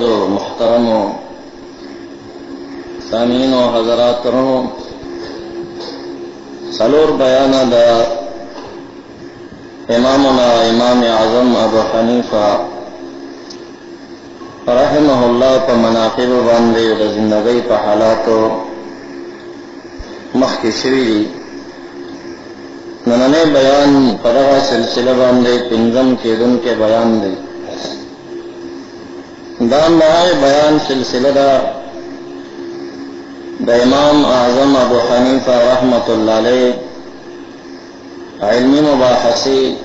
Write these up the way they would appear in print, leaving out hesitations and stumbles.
معززو محترمو سامعین و حضرات کرنو سلور بیانا دا امامنا امام اعظم ابو حنیفہ رحمہ اللہ پا مناقب باندے دا زندگی پا حالاتو مخی شوی دی نننے بیان پدغا سلسلہ باندے پنزم کے دن کے بیان دی دان نہائے بیان سلسلہ دا امام اعظم ابو حنیفہ رحمت اللہ علیہ علمی مباحثی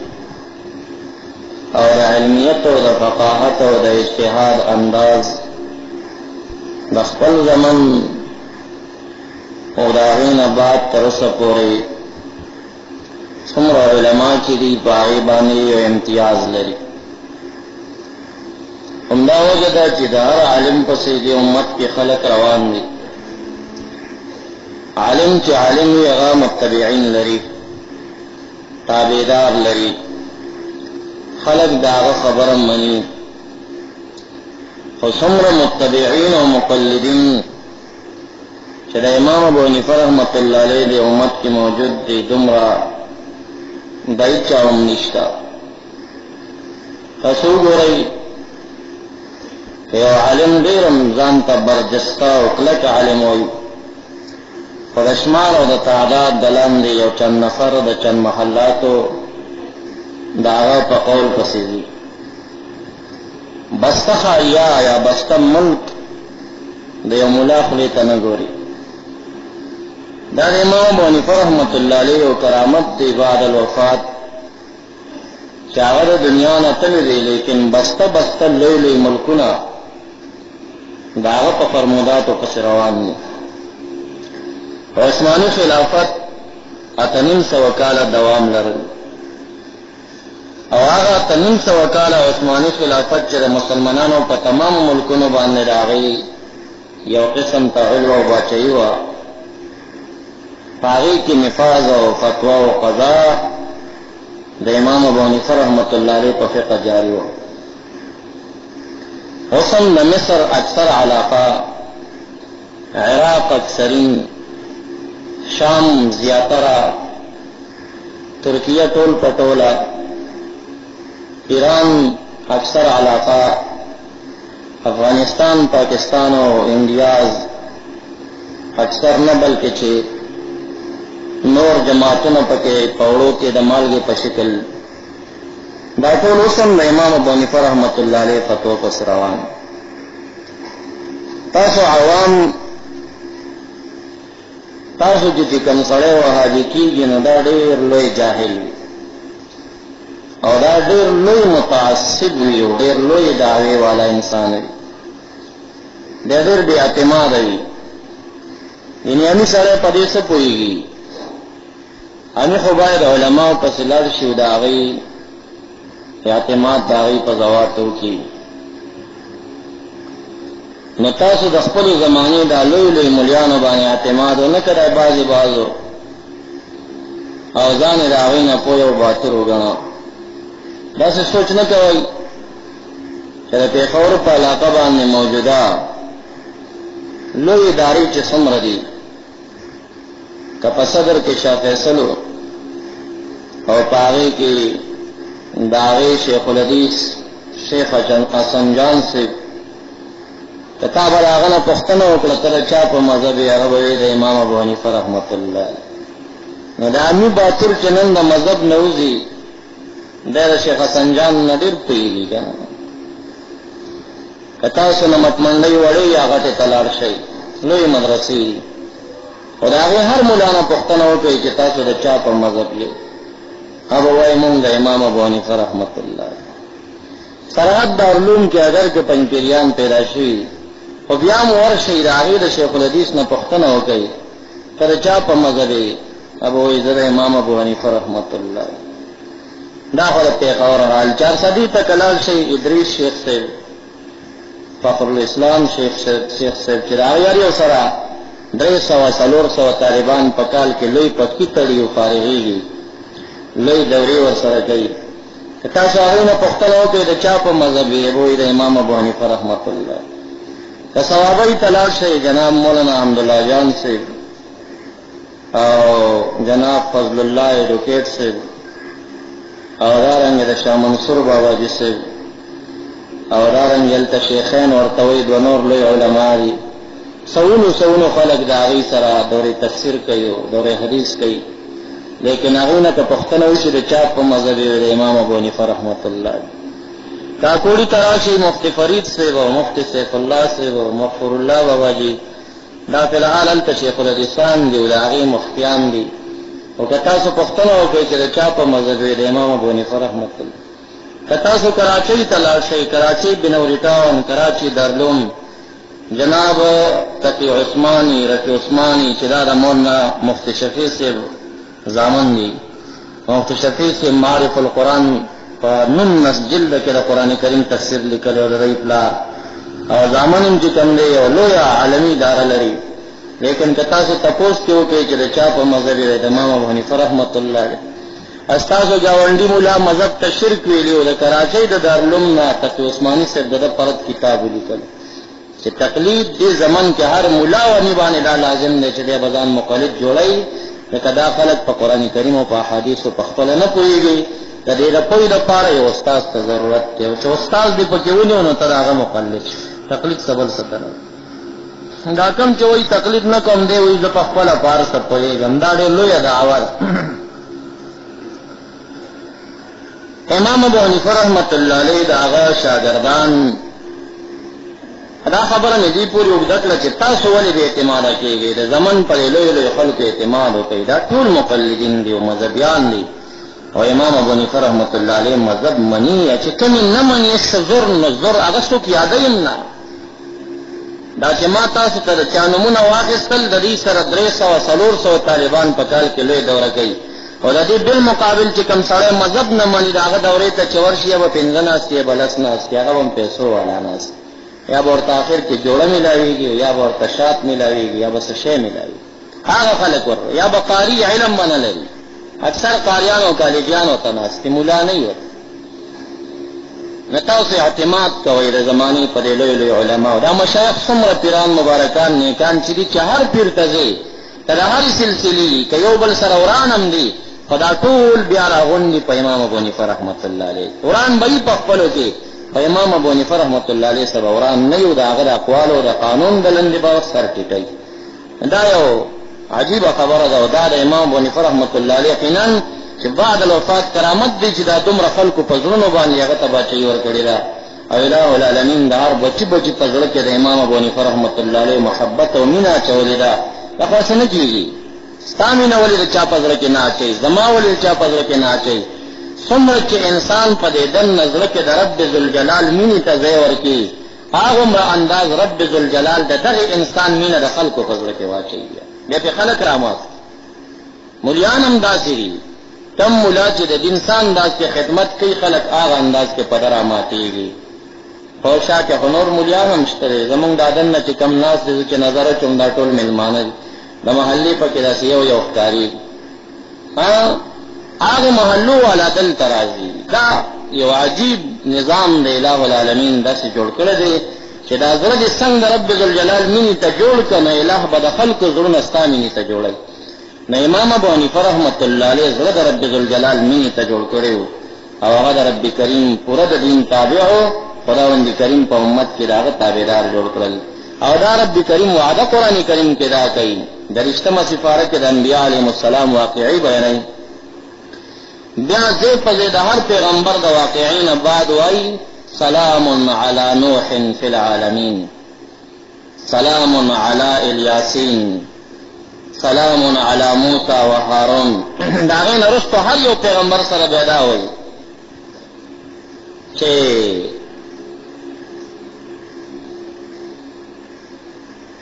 اور علمیت و دا فقاحت و دا اجتہاد انداز دا خپل زمن و دا غین بعد ترس پوری سمر علماء کی دی باغیبانی و امتیاز لری امدہ وجدہ چی دا ہر عالم پسی دی امت کی خلق روان دی عالم چی عالم وی اغا متبعین لری تابیدار لری خلق داغ خبر منی خسمر متبعین و مقلدین چی دا امام ابو حنیفہ رحمت اللہ علیہ دی امت کی موجود دی دمرا دائچا ام نشتا خسو گو رئی کہ عالم دیر رمضان تا برجستا و کلک عالم ہوئی خودشمار و دا تعداد دلان دی و چند نفر دا چند محلاتو دا آغا پا قول پسیزی بستا خائیا یا بستا ملک دا یو ملاخلی تنگوری دا امام ابو حنیفہ رحمت اللہ علیہ و کرامت دی بعد الوفات چاگر دنیا نتلی دی لیکن بستا بستا لولی ملکنا داغا پا فرمودات و پس روان دی عثمانی خلافت اتنین سوکال دوام لرل او آغا اتنین سوکال عثمانی خلافت چر مسلمانانو پا تمام ملکنو باندے داغی یو قسم تا علو و باچئی و پاغی کی نفاذ و فتوہ و قضاء دا امام ابو حنیفہ رحمت اللہ علیہ پا فقہ جاری و حسن دا مصر اکثر علاقہ عراق اکثرین شام زیاترہ ترکیہ ٹول پٹولا ایران اکثر علاقہ افغانستان پاکستان و انڈیاز اکثر نہ بلکہ چھے نور جماعتوں پکے پوڑوں کے دمال کے پشکل دا ټول اوسم د امام ابو حنیفہ رحمت اللہ علیہ فتوا پس روان تاسو عوام تاسو چې کوم سړی وهابي کېږي نو دا ډېر لوی جاهل وي او دا ډېر لوی متعصب وي او ډېر لوی دعوی والا انسان وي دا ډېر بې اعتماده وي یعنې همي سړی په دې څه پوهېږي همي خو باید علماو پسې لاړ شي او د هغوی اعتماد داغی پا زواتو کی نو تاسو د خپل زمانی دا لوی لوی ملیانو باندې اعتماد و نکړای بازو او ځان یې د هغوی نه پوه او باطر وګڼه داسې سوچ نه کوئ چې د پېښور په علاقه باندې موجوده لوی ادارې چې څومره دي که په صدر کې شاه فیصل او په هغې کې داغی شیخ الحدیث شیخ حسن جان سے کتاب راغنا پختنه وکړه تر چا په مذهب عرب وی د امام ابو حنیفہ رحمت الله نو دا می باطل چنن د مذهب نوزی د شیخ حسن جان ندیر پیږي کنه کتا سن مطمنډي وړي هغه ته تلار شي لوی مدرسې او دا هر مولانا پختنه وکړي چې تاسو د چا په مذهب یې اب وائی مونگ دا امام ابو حنیفہ رحمت اللہ سرحد دارالعلوم کے اگر کے پنجپیریان پیدا شوی او بیام ورشی دا آغیر شیخ الحدیث نا پختنه ہو گئی کر چاپ مذہبی ابو عزر امام ابو حنیفہ رحمت اللہ دا خلق پیخور حال 4 صدی تک لال شی ادریس شیخ سے فخر الاسلام شیخ سے چراغیاری و سرا 300 طالبان پکال کے لوی پکی تڑی و فارغی گی لوی دوری ور سره کوي که تاسو هغوی نه پوښتنه وکړئ د چا په مذهب یې وایي د امام ابو حنیفه رحمت الله. که صوابۍ ته لاړ شئ جناب مولانا حمدالله جان صاحب او جناب فضل الله ایڈوکیٹ صاحب او دارنګې د شاه منصور باباجي صاحب او دارنګې هلته شیخین ورته وایي دوه نور لوی علما دي، سونو خلک د هغوی سره دورې تفسیر کوي او دورې حدیث کوي، لیکن هغوی نه که پوښتنه وشي د چا په مذهب یې د امام ابو حنیفه رحمت الله. کاکوړي ته راشئ مفتی فرید صاحب او مفتی سیف الله صاحب او مغفور الله باباجي دا فی الحال هلته شیخ الحدیثان دي او د هغې مفتیان دي. او که تاسو پوښتنه وکړئ چې د چا په مذهب یې د امام ابو حنیفه رحمت الله. که تاسو کراچۍ ته لاړ شئ، کراچۍ بنوري ټاون، کراچي دارالعلوم، جناب تقي عثماني رفیع عثماني چې دا د مولانا مفتی شفیع صاحب زامن دي، مفتی شفیع صاحب معارف القرآن په 19 جلد کې د قرآن کریم تفسیر لیکلی او د دوی پلار او زامن هم چې کوم دی یو لویه عالمي اداره لري. لیکن که تاسو تپوس کې وکړئ چې د چا په مذهب یې د امام ابو حنیفه رحمت الله علیه، استاسو ګاونډي مولا مذهب ته شرک ویلي او د کراچۍ د دارالعلوم نه تقي عثماني صاحب د ده پرد کتاب ولیکل چې تقلید دې زمن کې هر مولا ونی باندې دا لازم دی چې دی به ځان مقلد جوړوي، لکه دا خلک په قرآن کریم او په احادیثو په خپله نه پوهېږي. د دې د پوهې دپاره یو استاذ ته ضرورت دی، چې استاذ دې پکې ونیو نو ته د هغه مقلد شي. تقلید څه بل څه ته نه. دا کوم چې وایي تقلید نه کوم دی وایي زه په خپله په هر څه پوهېږم، دا ډېر لویه دعوه ده. امام ابو حنیفه رحمت الله علیه د هغه شاګردان دا خبره مې دې پورې اوږده کړه چې تاسو ولې بې اعتماده کېږئ، د زمن پر لویو خلکو اعتماد وکړئ. دا ټول مقلدین دي او مذهبیان دي او امام ابو حنیفه رحمت الله علیه مذهب مني، چې کومې نه مني څه زور نه زور هغه څوک یادوي هم نه. دا چې ما تاسو ته د چا نومونه واخیستل د دې سره 300 طالبان په کال کې لوی دوره کوي او د دې بالمقابل چې کوم سړی مذهب نه مني د هغه دورې ته چې ورشي یا به 15 ناستې یا به 10 ناستې هغه به هم پیسو والا ناست، یا به ورته آخر کې جوړه میلاویږي یا به ورته شات میلاویږي یا به څه شی میلاویږي. هغه خلک ور یا به قاري علم به نه لري، اکثر قاریان او کالجیان ورته ناستې، ملا نه وي. نو تاسو اعتماد کوئ د زمانې په دې لویو علماو. دا مشایخ څومره پیران مبارکان نیکان چې دي چې هر پیر ته ځې که د هرې سلسلې که یو بل سره وران هم دي خو دا ټول بیا راغونډي په امام ابو حنیفه رحمت الله علیه. وران به یې په خپلو کې په امام ابو حنیفه رحمت الله علیه سره وران نه یو، د هغه د اقوالو د قانون د لندې به سر ټیټوي. دا یو عجیبه خبره ده او دا د امام ابو حنیفه رحمت الله علیه یقینا چې بعد الوفات کرامت دی چې دا دومره خلکو په زړونو باندې هغه ته باچهي ورکړې ده او اله العالمین د هر بچي په زړه کې د امام ابو حنیفه رحمت الله علیه محبت او مینه اچولې ده. دا خو څه نه کېږي، ستا مینه ولې د چا په زړه کې نه اچوي، زما ولې د چا په زړه کې نه اچوي. څومره چې انسان په دې دننه زړه کې د رب ذوالجلال مینې ته ځای ورکړي هغومره انداز رب ذوالجلال د دغې انسان مینه د خلکو په زړه کې واچوي. بیا پې خلک رامات ملیان هم داسې دي، کم ملا چې د دین سان انداز کې خدمت کوي خلک هغه انداز کې په ده راماتېږي. خو شا کې خو نور ملیان هم شته دی، زمونږ دا دننه چې کم ناست دی چې نظر اچوم دا ټول مېلمانه دي، د محلې پکې داسې یو ښکارېږي. هغه محلو والا دلته راځي. دا یو عجیب نظام د اله العالمین داسې جوړ کړی دی چې دا زړه دې څنګه رب ذوالجلال مینې ته جوړ کړه نو اله به د خلکو زړونه ستا مینې ته جوړوي. نو امام ابو حنیفه رحمت الله علیه زړه د رب ذوالجلال مینې ته جوړ کړی و او هغه د رب کریم پوره د دین تابع و، خداوند کریم په امت کې د هغه تابعدار جوړ کړل. او دا رب کریم وعده قرآن کریم کې دا کوي، د رښتمه سپاره کې د انبیاء علیهم السلام واقعي بیانوي. بیا زی په زی د هر پیغمبر د واقعین بعد وایي سلام علی نوح فی العالمین، سلام علی الیاسین، سلام علی موسی و هارون. د هغې نه وروسته هر یو پیغمبر سره بیا دا وایي چې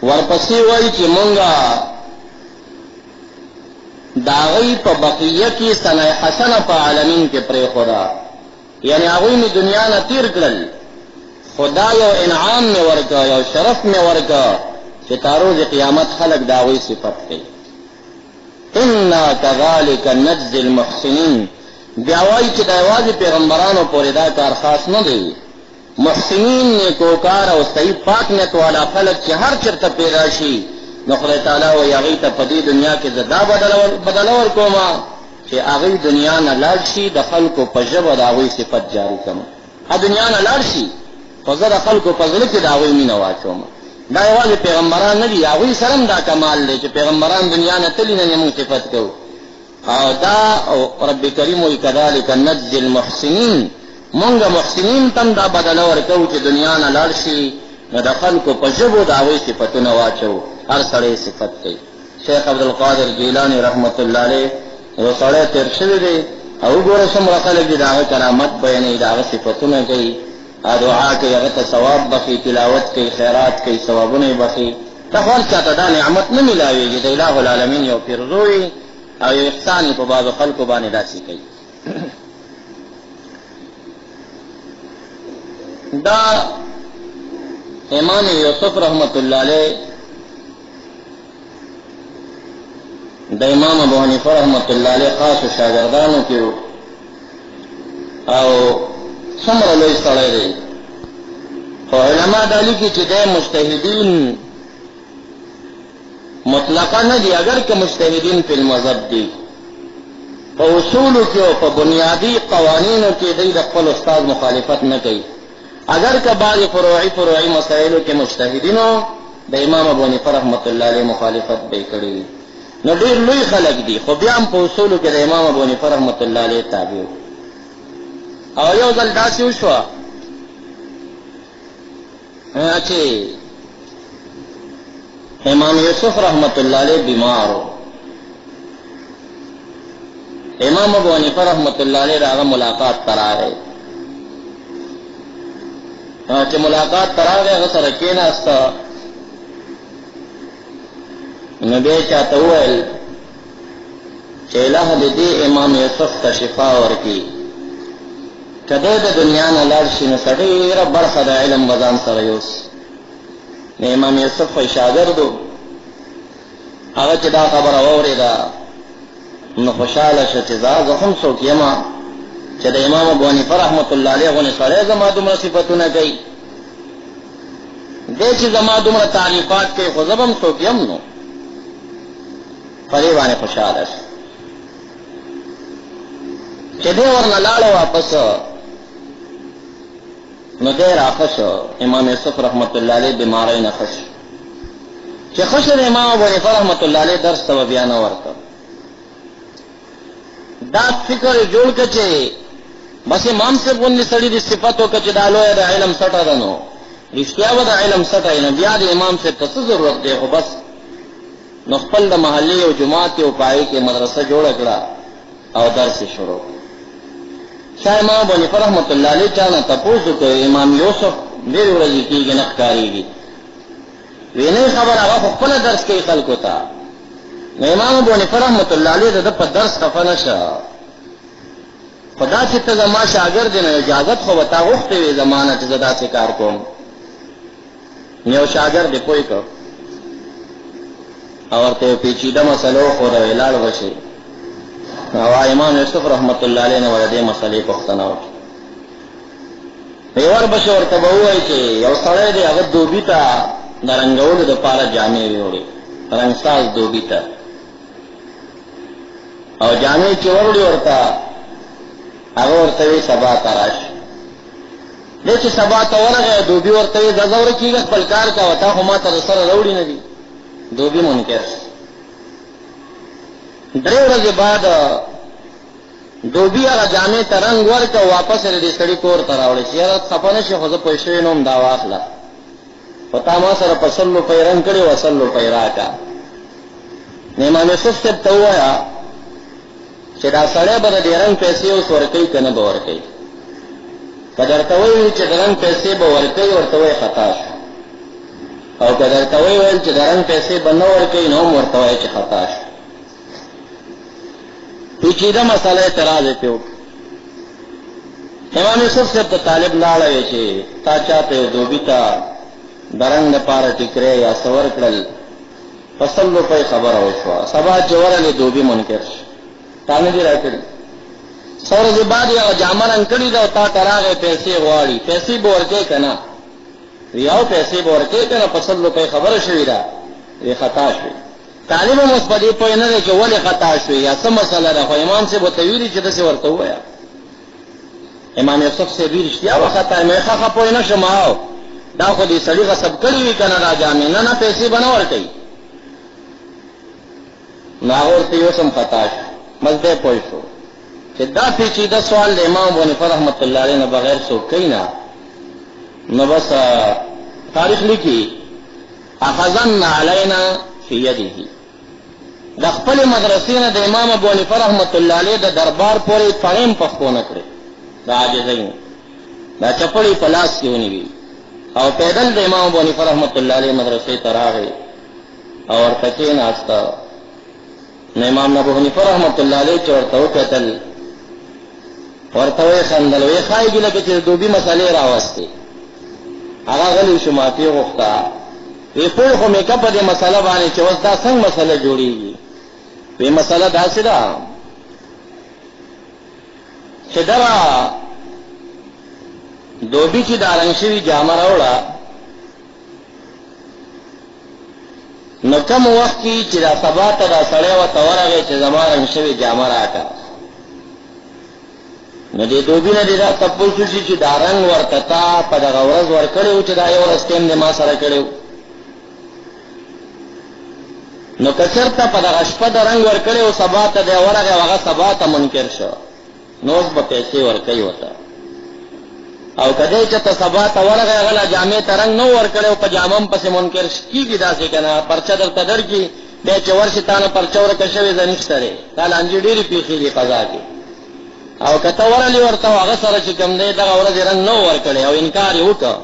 ورپسې وایي چې مونږه د هغوی په بقیه کې ثنای حسنه په عالمین کې پرېښوده، یعنې هغوی مې دنیا نه تیر کړل، خدا یو انعام مې ورکړه، یو شرف مې ورکړه چې تا روز قیامت خلک د هغوی صفت کوي. انا کذلک نجزي المحسنین، بیا وایي چې د یوازې پیغمبرانو پورې دا کار خاص نه دی، محسنین نیکوکار او صحیح پاک نیت والا خلک چې هر چېرته پیدا شي نو خدای تعالی وایي هغوی ته په دې دنیا کې زه دا بدله ورکومه چې هغوی دنیا نه لاړ شي د خلکو په ژبه د هغوی صفت جاري کړم. دنیا نه لاړ شي خو زه د خلکو په زړه کې د هغوی مینه واچوم. دا یوازې پیغمبران نه دي، هغوی سره هم دا کمال دی چې پیغمبران دنیا نه تلي نه موږ صفت کوو. او دا رب کریم وایي کذلک نجزي المحسنین، مونږ محسنین تم دا بدله ورکوو چې دنیا نه لاړ شي نو د خلکو په ژبو د هغوی صفتونه واچوو، هر سړی صفت کوي. شیخ عبدالقادر جیلانی رحمت الله علیه یو سړی تېر شوی دی او وګوره څومره خلک دي د هغه کرامت بیانوي، د هغه صفتونه کوي، دعا کوي، هغه ته ثواب بخي، تلاوت کوي، خیرات کوي، ثوابونه یې بخي. ته خو هر چاته دا نعمت نه میلاوېږي، د اله العالمین یو پیرزو او یو احسان په بعضو خلکو باندې داسې کوي. دا امام یوسف رحمت الله علیه د امام ابو حنیفه رحمت الله علیه خاصو شاګردانو کې او څومره لوی سړی دی، خو علما دا لیکي چې دی مجتهدین مطلقا نه دي، اگر که مجتهدین فی المذهب دي، په اصولو کې او په بنیادی قوانینو کې دی د خپل استاد مخالفت نه کوي. اگر که بعض فروعي مسائلو کې مجتهدینو د امام ابو حنیفه رحمت الله علیه مخالفت به کړی، نو ډېر لوی خلک دي، خو بیا هم په اصولو کې د امام ابو حنیفه رحمت الله علیه تابع. او یو ځل داسې وشوه چې امام یوسف رحمت الله علیه بیمار و، امام ابو حنیفه رحمت الله علیه راغه ملاقات تراغی، چې ملاقات تراغی هغه سره کېناسته نو بیا یې چاته وویل چې الهه د دې امام یوسف ته شفا ورکړي، که دی د دنیا نه لاړ شي نو څه ډېره برخه د علم به ځان سره یوسي. نو امام یوسف وایي شاګرد و، هغه چې دا خبره واورېده نو خوشحاله شه چې زه هم څوک یمه چې د امام ابو حنیفه رحمت الله علیه غوندې سړی زما دومره صفتونه کوي، دی چې زما دومره تعریفات کوي خو زه به هم څوک یم، نو په دې باندې خوشحاله شه. چې دی ورنه لاړه واپس نو دی راښه شو، امام یوسف رحمت الله علیه بیماری نه ښه شو. چې ښه شو د امام ابو حنیفه رحمت الله علیه درس ته به بیا نه ورته. دا فکر یې جوړ کړه چې بس امام صاحب غوندې سړي د صفت وکړه چې دا لویه د علم سټه ده، نو رښتیا به د علم سټه وي، نو بیا د امام صاحب ته څه ضرورت دی، خو بس نو خپل د محلې او جماعت کې او پای کې مدرسه جوړه کړه او درس یې شروع کړ. شاه امام ابو حنیفه رحمت الله علیه چا نه تپوس وکړ امام یوسف ډېرې ورځې کېږي نه ښکارېږي، وی نه خبر هغه خو خپله درس کوي خلکو ته. نو امام ابو حنیفه رحمت الله علیه د ده په درس خفه نه شه، خو دا چې ته زما شاګرد یې نو اجازت خو به تا غوښتې وې زما نه چې زه داسې کار کوم. یو شاګرد یې پوه کړ او ورته یو پیچیده مسله وښوده، لاړ به شي او امام یوسف رحمت الله علیه نه به د دې مسلې پوښتنه وکړي. ور به شي ورته به ووایي چې یو سړی دی هغه دوبي ته د رنګولو دپاره جامې ویوړې، رنګساز دوبي ته، او جامې چې وروړي ورته هغه ورته وی سبا ته راشه. دی چې سبا ته ورغی دوبي ورته وی ځه ځه ورکېږه خپل کار کوه، تا خو ما ته د سره راوړي نه دي. دوبي منکر شو. 3 ورځې بعد دوبي هغه جامې ته رنګ ورکړه، واپس یې د دې سړي کور ته راوړی چې یاره خفه نه شي خو زه پوه شوی نه وم دا واخله، خو تا ما سره په 100 روپۍ رنګ کړي و 100 روپۍ راکړه. نو امام یوسف صاحب ته ووایه چې دا سړی به د دې رنګ پیسې اوس ورکوي که نه به ورکوي. که درته ووایي چې د رنګ پیسې به ورکوي ورته وایي خطا شو، او که درته وویل چې د رنګ پیسې به نه ورکوي نو هم ورته وایي چې خطا شو. پیچیده مسله اعتراض یې پرې وکړ. امام یوسف صاحب ته طالب لاړه وی چې تا چاته یو دوبي ته د رنګ دپاره ټیکری یا څه ورکړل، په 100 روپۍ خبره وشوه، سبا چې ورغې دوبي منکر شو، تا نه دي راکړي. څو ورځې بعد یو جامه رنګ کړې ده او تا ته راغی پیسې غواړي، پیسې به ورکې که نه؟ یو پیسې به ورکې که نه؟ په 100 روپۍ خبره شوې ده، وی خطا شوې. طالب هم اوس په دې پوه نه دی چې ولې خطا شوې یا څه مسله ده، خو امام صاحب ورته ویلي چې داسې ورته ووایه. امام یوسف صاحب وی رښتیا وه خطا یې، مې ښه پوه نه شم، او دا خو دې سړي غصب کړي وي که نه دا جامې؟ نه نه پیسې به نه ورکوي. نو هغه ورته اوس هم خطا شو. بس دی پوه شو چې دا پیچیده سوال د امام ابو حنیفه رحمت الله علیه نه بغیر څوک کوي نه. نو بس تاریخ لیکي اخذن علینا فی یده، د خپل مدرسې نه د امام ابو حنیفه رحمت الله علیه د دربار پورې پړیم پخپو نه کړې، د عاجزۍ دا چپړې په لاس کې ونیوي او پیدل د امام ابو حنیفه رحمت الله علیه مدرسې ته راغی او ورته کېناسته. نو امام ابو حنیفه رحمت الله علیه چې ورته وکتل ورته ویې خندل، ویې ښایي لکه چې د دوبي مسلې راوستې. هغه غلی شو، معافي غوښته، وی پوه خو مې که په دې مسله باندې چې اوس دا څنګه مسله جوړېږي؟ وی مسله داسې ده چې دغه دوبي چې دا رنګ شوي جامه راوړه، نو کم وخت کې چې دا سبا ته دا سړی ورته ورغی چې زما رنګ شوي جامه راکړه، نو دې دوبي نه دې دا تپوس وشي چې دا رنګ ورته تا په دغه ورځ ورکړی و چې دا یو ورځ ټیم دې ما سره کړی و. نو که چېرته په دغه شپه د رنګ ورکړی و سبا ته دی ورغی او هغه سبا ته منکر شو، نو اوس به پیسې ورکوي ورته. او که دی چې ته سبا ته ورغی هغه لا جامې ته رنګ نه ورکړی او په جامه هم پسې منکر کېږي داسې که نه، پرچه درته درکړي بیا چې ورشي تا نه پرچه ورکه شوې ده نشته دی، دا لانجې ډېرې پېښې دي قضا کې. او که ته ورلې ورته هغه سره چې کوم دی دغه ورځ یې رنګ نه ورکړی او انکار یې وکړه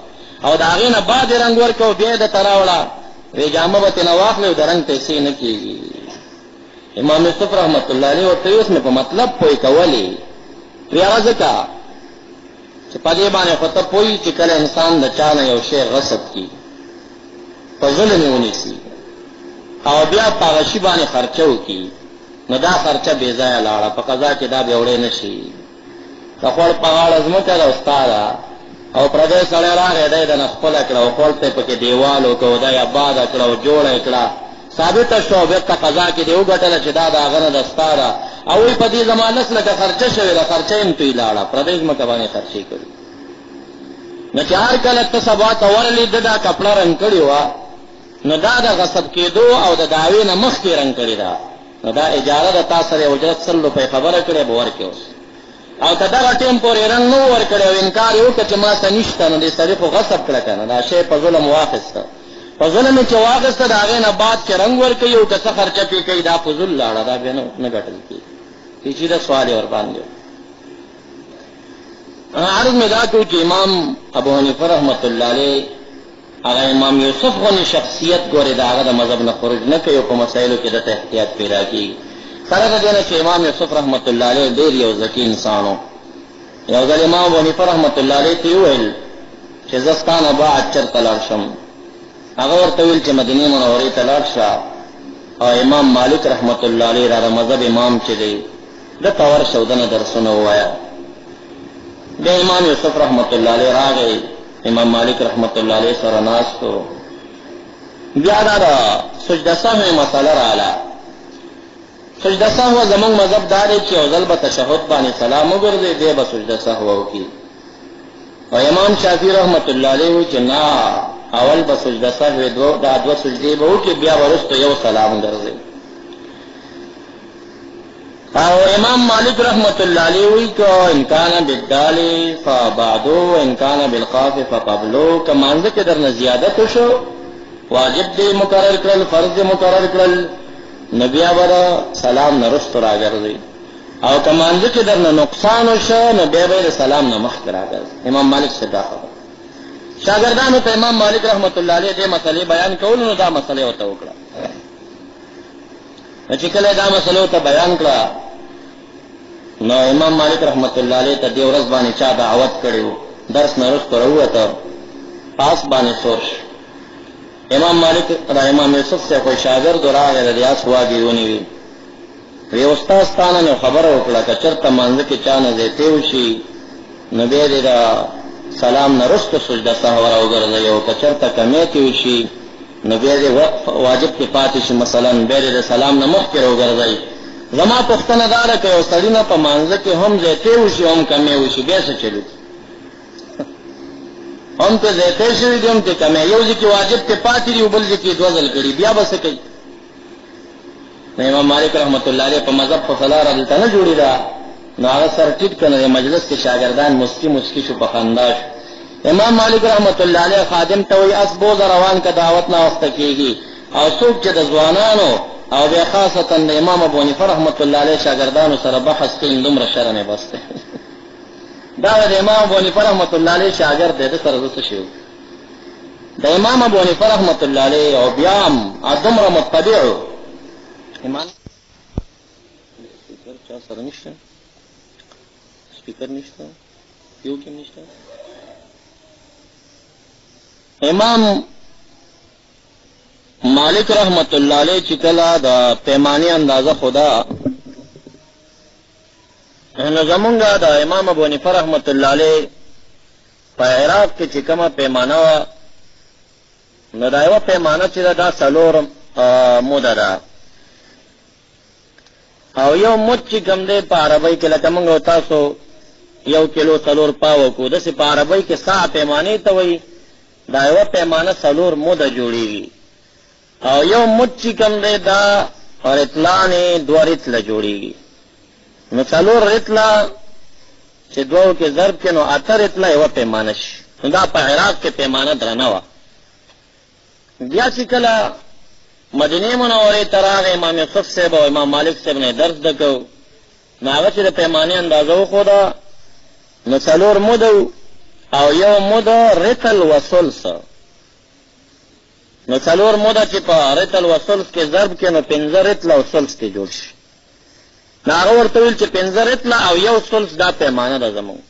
او د هغې نه بعد یې رنګ ورکړه او بیا یې درته راوړه، وی جامه به ترې نه واخلې او د رنګ پیسې نه کېږي. امام یوسف رحمت الله علیه ورته اوس مې په مطلب پوه کولې، وی هغه ځکه چې په دې باندې خو ته پوهېږي چې کله انسان د چا نه یو شی غصب کړي، په ظلم یې ونیسي او بیا په هغه شي باندې خرچه وکړي، نو دا خرچه بې ځایه لاړه، په قضا کې دا بیا وړی نه شي. د خوړ په غاړه ځمکه ده ستا ده او پردی سړی راغی دی د نه خپله کړه او خوړ ته یې پکې دیوال وکړه او دا یې آباده کړه او جوړه یې کړه، ثابته شوه بېرته قضا کې دې وګټله چې دا د هغه نه ده ستا ده، او وایي په دې زما 10 لکه خرچه شوې ده، خرچه یې هم توی لاړه، پردی ځمکه باندې خرچې کړي. نو چې هر کله ته سبا ته ورلې ده دا کپړه رنګ کړې وه، نو دا د غصب کېدو او د دعوې نه مخکې رنګ کړې ده، نو دا اجاره ده تا سره اجرت 100 روپۍ خبره کړې به ورکړې اوس. او که دغه ټیم پورې رنګ نه ورکړی او انکار یې وکړه چې ما څه نشته، نو دې سړي خو غصب کړه که نه، دا شی په ظلم واخېسته، په ظلم یې چې واخېسته د هغې نه بعد چې رنګ ورکوي او که څه خرچه پرې کوي دا فضول لاړه، دا بیا نه ګټل کېږي. پیچیده سوال یې ورباندې عرض مې دا کړو چې امام ابو حنیفه رحمت الله علیه هغه امام یوسف غونې شخصیت ګورې د هغه د مذهب نه خروج نه کوي او په مسایلو کې دته احتیاط پیدا کېږي. سره د دې نه چې امام یوسف رحمت الله علیه ډېر یو ذکي انسان و. یو ځل امام ابو حنیفه رحمت الله علیه ته وویل چې زه ستا نه بعد چېرته لاړ شم، هغه ورته ویل چې مدینې منورې ته لاړ شه او امام مالک رحمت الله علیه را د مذهب امام چې دی دته ورشه او دنه درسونه ووایه. بیا امام یوسف رحمت الله علیه راغی، امام مالک رحمت الله علیه سره ناست و، بیا دا د سجده سهو مسله راغله. سجده سهو زمونږ مذهب دا دی چې یو ځل به تشهد باندې سلام وګرځي بیا به سجده سهو وکړي، او امام شافعي رحمت الله علیه وایي چې نه، اول به سجده سهو دا 2 سجدې به وکړي بیا وروسته یو سلام ګرځي. او امام مالک رحمت الله علیه وی کہ ان کان بالدال فبعدو وان کان بالقاف فقبلو، کہ مانځ کې درنه زیادت شو واجب دې مقرر کړل، فرض مقرر کړل، نبی ابره سلام نه رست راګرځي، او که مانځ کې درنه نقصان شو نو بیا به سلام نه مخ راګرځي. امام مالک څخه دا خبره شاګردانو ته امام مالک رحمت الله علیه دې مسلې بیان کول، نو دا مسلې ورته وکړه. چې کله دا مسله ته بیان کړه نو امام مالک رحمت الله علیه ته دې ورځ باندې چا دعوت کړو، درس نه وروسته راووته، پاس باندې سور شو. امام مالک دا امام یوسف سے کوئی شاګرد راغی د آس واګې ونیوي وی استاد ستانه نو خبره وکړه که چېرته مانځه کې چا نه زیتی وشي نو بیا دې د سلام نه وروسته سجده سهو راوګرځوي او که چېرته کمی کې وشي نو بیا دې واجب کې پاتې شي، مثلا بیا دې د سلام نه مخکې راوګرځوي. زما پوښتنه دا ده که یو سړي نه په مانځه کې هم زیتی وشي هم کمی وشي بیا څه چلو؟ هم ته زیتی شوي دي هم ته کمی، یو ځای کې واجب کې پاتې دي او بل ځای کې دوه ځل کړي، بیا به څه کوي؟ نو امام مالک رحمت الله علیه په مذهب په فلاره دلته نه جوړي ده، نو هغه سر ټیټ کنه د مجلس کې شاګردان مسکی مسکی شو، په خندا شو. امام مالک رحمت الله علیه خادم ته وایي اس بوز روان که دعوت نه وخته کېږي، او څوک چې د ځوانانو او بیا خاصتا د امام ابو حنیفه رحمت الله علیه شاګردانو سره بحث کوي دومره شرم یې بس دی. دا د امام ابو حنیفه رحمت الله علیه شاګرد دی، د سره زه څه شی د امام ابو حنیفه رحمت الله علیه او بیا هم دومره متبع امام سپیکر چا سره نشته، سپیکر نشته، یو کې نشته. امام مالک رحمت الله علیه چې کله د پیمانې اندازه خدا نو زمونږ د امام ابو حنیفه رحمت الله علیه په عراق کې چې کومه پیمانه وه نو دا یوه پیمانه چې ده دا 4 موده ده، او یو مد چې کوم دی په عربۍ کې لکه موږ او تاسو 1 کیلو 4 پاو کو، داسې په عربۍ کې ساعه پیمانې ته وایي. دا یوه پیمانه 4 موده جوړېږي، او یو مد چې کوم دی دا رتلانې 2 رتله جوړېږي. نو 4 رتله چې 2 کې ضرب کې نو 8 رتله یوه پیمانه شي. نو دا په عراق کې پیمانه درنه وه. بیا چې کله مدینې منورې ته راغی امام یوسف صاحب او امام مالک صاحب نه درس زده کو، نو هغه چې د پیمانې اندازه وښوده نو 4 موده او یو موده رتل و ثلث. نو 4 موده چې په رتل و ثلث کې ضرب کې نو 15 رتله او ثلث کې جوړ شي. نو هغه ورته ویل چې 15 رتله او یو ثلث دا پیمانه ده زمونږ.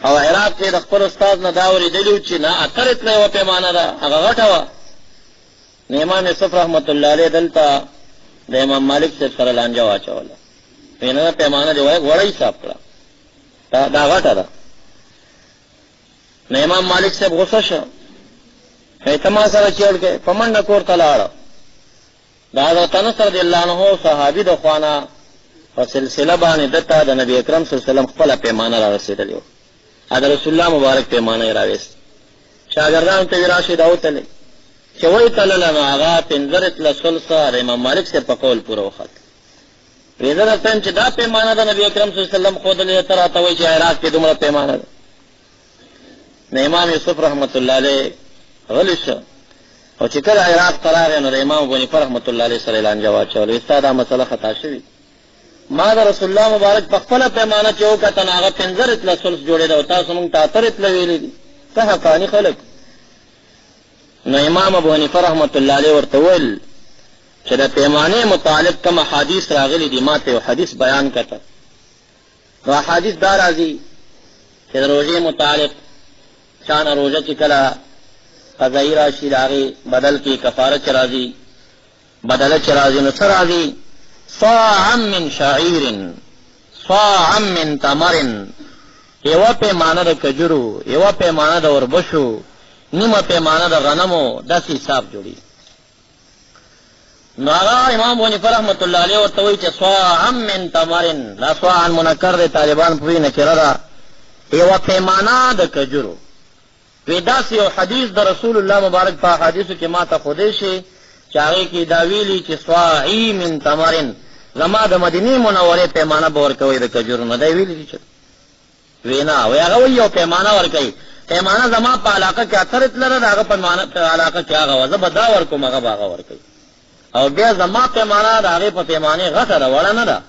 او عراق کې د خپل استاد نه دا اورېدلي چې نه 8 رتله یوه پیمانه ده، هغه غټه وه. نو امام یوسف رحمت الله علیه دلته د امام مالک صاحب سره لانجه واچوله، وایي نه پیمانه دې وړه حساب کړه، دا غټه ده. نو امام مالک صاحب غصه شو، وایي ته ما سره چیړ کې، په منډه کور ته لاړه. د حضرت انس رضی الله عنه صحابي د خوانه په سلسله باندې دته د نبی اکرم صلی الله علیه وسلم خپله پیمانه را رسېدلې وه، د رسول الله مبارک پیمانه یې راویست. شاګردانو ته ویې راشئ دا وتلئ چې وایي تلله نو هغه 15 رتله ثلثه د امام مالک صاحب په قول پوره وختل. ویې زه درته یم چې دا پیمانه د نبي اکرم صلی الله علیه وسلم ښودلې ده، ته راته وایي چې عراق کې دومره پیمانه ده. نو امام یوسف رحمت الله علیه غلی شو، او چې کله عراق ته راغی نو د امام ابو حنیفه رحمت الله علیه سره لانجه واچوله، وایي ستا دا مسله خطا شوې، ما د رسول الله مبارک په خپله پیمانه چې وکتل نو هغه 15 رتله ثلث جوړېده او تاسو موږ ته 8 رتله ویلي دي، ته حقاني خلک. نو امام ابو حنیفه رحمت الله علیه ورته وویل چې د پیمانې متعلق کوم احادیث راغلي دي، ما ته یو حدیث بیان کړه. نو احادیث دا راځي چې د روژې متعلق چانه روژه چې کله قضایي راشي د هغې بدل کې کفاره چې راځي، بدله چې راځي نو څه راځي؟ صاعا من شعیر، صاعا من تمر، یوه پیمانه د کجورو، یوه پیمانه د وربشو، نیمه پیمانه د غنمو، داسې حساب جوړي. نو هغه امام ابو حنیفه رحمت الله علیه ورته وایي چې صاعا من تمر، دا صاعا منکر دی، طالبان پوهې نکره ده، یوه پیمانه د کجورو. وی داسې یو حدیث د رسول الله مبارک په احادیثو کې ما ته ښودی شي چې هغې کې دا ویلي چې صاعی من تمرن، زما د مدینې منورې پیمانه به ورکوئ د کجورو نه، دا یې ویلي دي چې وی نه، وی هغه وایي یو پیمانه ورکوي، پیمانه زما په علاقه کې 8 رتله ده، د هغه په علاقه کې هغه وه، زه به دا ورکوم هغه به هغه ورکوي. او بیا زما پیمانه د هغې په پیمانې غټه ده، وړه نه ده.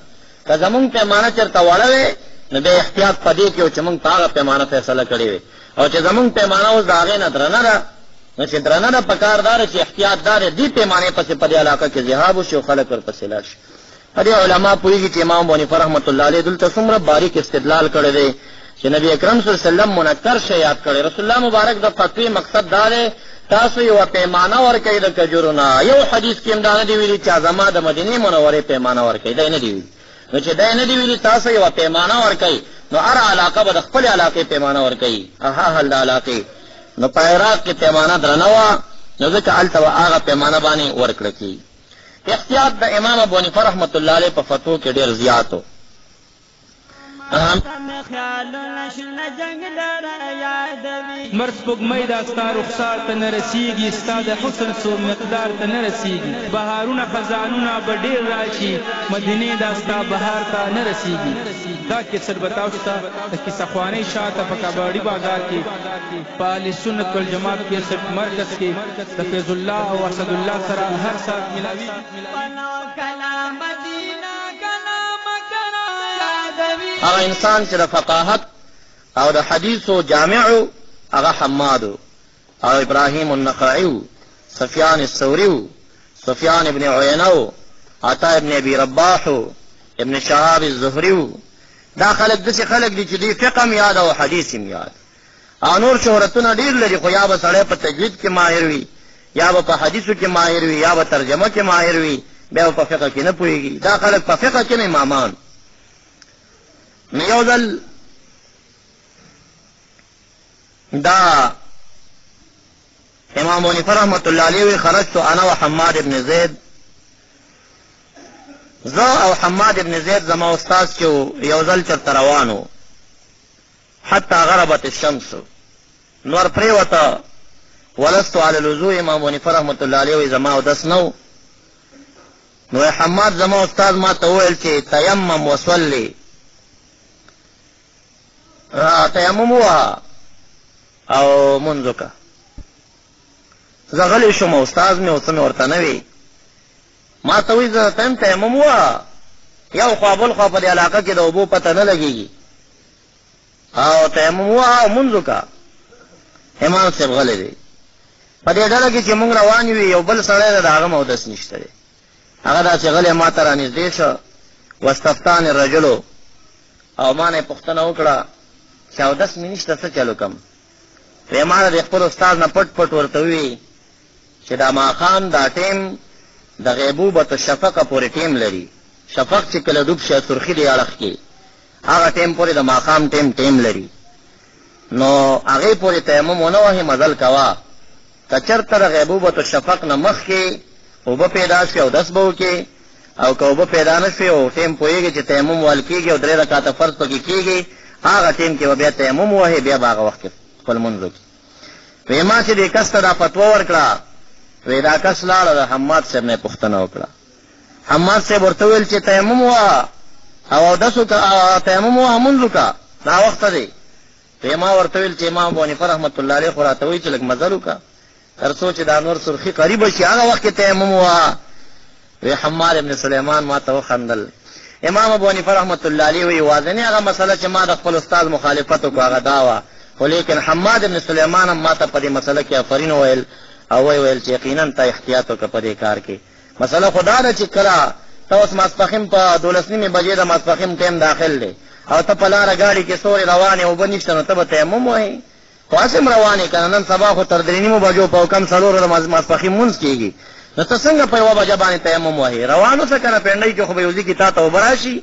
که زمونږ پیمانه چېرته وړه وې نو بیا احتیاط په دې کې و چې مونږ په هغه پیمانه فیصله کړې وې، او چې زمونږ پیمانه اوس د هغې نه درنه ده نو چې درنه ده پکار دا ده چې احتیاط دا دی دې پیمانې پسې په دې علاقه کې ذهاب وشي او خلک ورپسې لاړ شي. په دې علما پوهېږي چې امام ابو حنیفه رحمت الله علیه دلته څومره باریک استدلال کړی دی چې نبی اکرم صلی الله علیه وسلم منکر شی یاد کړی. رسول الله مبارک د فتوی مقصد دا دی تاسو یو پیمانه ورکړئ د کجورو نه. یو حدیث کې هم دا نه دی ویلي چې زما د مدینې منورې پیمانه ورکړئ، دا نه دی ویلي. نو چې دا نه دی ویلي تاسو یو پیمانه ورکړئ، نو هر علاقه به د خپل علاقې پیمانه ورکړي. هل د علاقې نو په عراق کې پیمانه درنه وه، نو ځکه هلته به هغه پیمانه باندې ورکړه کېږي. احتیاط د امام ابو حنیفه رحمت الله علیه په فتوو کې ډېر زیات و. مر سپوږمۍ دا ستا رخسار ته نه رسېږي، ستا د حسن څو مقدار ته نه رسېږي. بهارونه خزانونه به ډېر راشي، مدینې دا ستا بهار ته نه رسېږي. دا کیسټ به تاسو ته د کیسه خوانۍ شاته په کباړي بازار کې په اهل سنت والجماعت کیسټ مرکز کې د فیض الله او اسد الله سره هر ساعت ملاوي. هغه انسان چې د فقاهت او د حدیثو جامع هغه حماد او ابراهیم النخعی، سفیان الثوری، سفیان ابن عینه، عطا ابن ابي رباح، ابن شهاب الزهری، دا خلق داسې خلق دي چې دوی فقه هم یاد او حدیث هم یاد. او نور شهرتونه ډېر لري، خو یا به سړی په تجوید کې ماهر وي، یا به په حدیثو کې ماهر وي، یا به ترجمه کې ماهر وي، بیا به په فقه کې نه پوهېږي. دا خلق په فقه کې امامان. نو یو ځل دا امام حنیفه رحمت الله علیه وی خرجت انا و حماد ابن زید، زه او حماد ابن زید زما استاد چې یو ځل چرته روانو، حتی غربت الشمس، نور پریوته، ولست علی الوضوء. امام حنیفه رحمت الله علیه وی زما اودس نو. نو حماد زما استاد ما ته وویل چې تیمم وصلی، تیمم ووهه او منځ وکړه. زه غلی شوم، استاد مې اوس مې ورته نه وي. ما ته وایي زه تیمم ووهه، یو خوا بل خوا په دې علاقه کې د اوبو پته نه لګېږي، او تیمم ووهه او منځ وکړه. امام صاحب غلی دی. په دې ډله کې چې موږ روان وي، یو بل سړی دی، د هغه اودس نشته دی. هغه داسې غلی ما ته رانږدې شه، واستفتان الرجلو، او ما نه یې پوښتنه وکړه چې اودس مې نشته، څه چل وکړم؟ وی ما د خپل استاد نه پټ پټ ورته ووي چې دا ماښام دا ټیم د غیبوبة الشفقه پورې ټیم لري. شفق چې کله ډوب شي سرخي دی اړخ کې، هغه ټیم پورې د ماښام ټیم لري. نو هغې پورې تیمم ونه وهې، مزل کوه. که چېرته د غیبوبة الشفق نه مخکې اوبه پیدا شي اودس به وکړې، او که اوبه پیدا نه شوې او ټیم پوهېږي چې تیمم وهل کېږي او 3 رکعته فرض پکې کېږي، هغه ټیم کې به بیا تیمم ووهې، بیا به هغه وخت کې خپل لمونځ وکړي. وی ما چې دې کس ته دا فتوا ورکړه، وی دا کس لاړه، د حماد صاحب نه یې پوښتنه وکړه. حماد صاحب ورته وویل چې تیمم ووهه او اودس وکړه، تیمم ووهه منځ وکړه، دا وخته دی. وی ما ورته ویل چې امام ابو حنیفه رحمت الله علیه خو راته وایي چې لږ مزل وکړه، تر څو چې دا نور سرخي قریبه شي، هغه وخت کې تیمم ووهه. وی حماد ابن سلیمان ما ته وخندل. امام ابو حنیفه رحمت الله علیه وی واضح هغه مسله چې ما د خپل استاد مخالفت وکړه هغه دا وه، خو لیکن حماد ابن سلیمان هم ما ته په دې مسله کې آفرین وویل، او ویل چې یقینا ته احتیاط وکړه په دې کار کې. مسله خو دا ده چې کله ته اوس ماسپښین په 12 بجې د ماسپښین ټیم داخل دی، او ته په لاره ګاډي کې سورې روانې، اوبه نشته، نو ته به تیمم وهې. خو هسې هم روانې که نه، نن سبا خو تر 3 بجو په کم 4 د ماسپښین مونځ کېږي، نو ته څنګه په 1 بجه باندې تیمم وهې؟ روان اوسه که نه، پنډۍ کې خو به یو ځي کې تا ته اوبه راشي،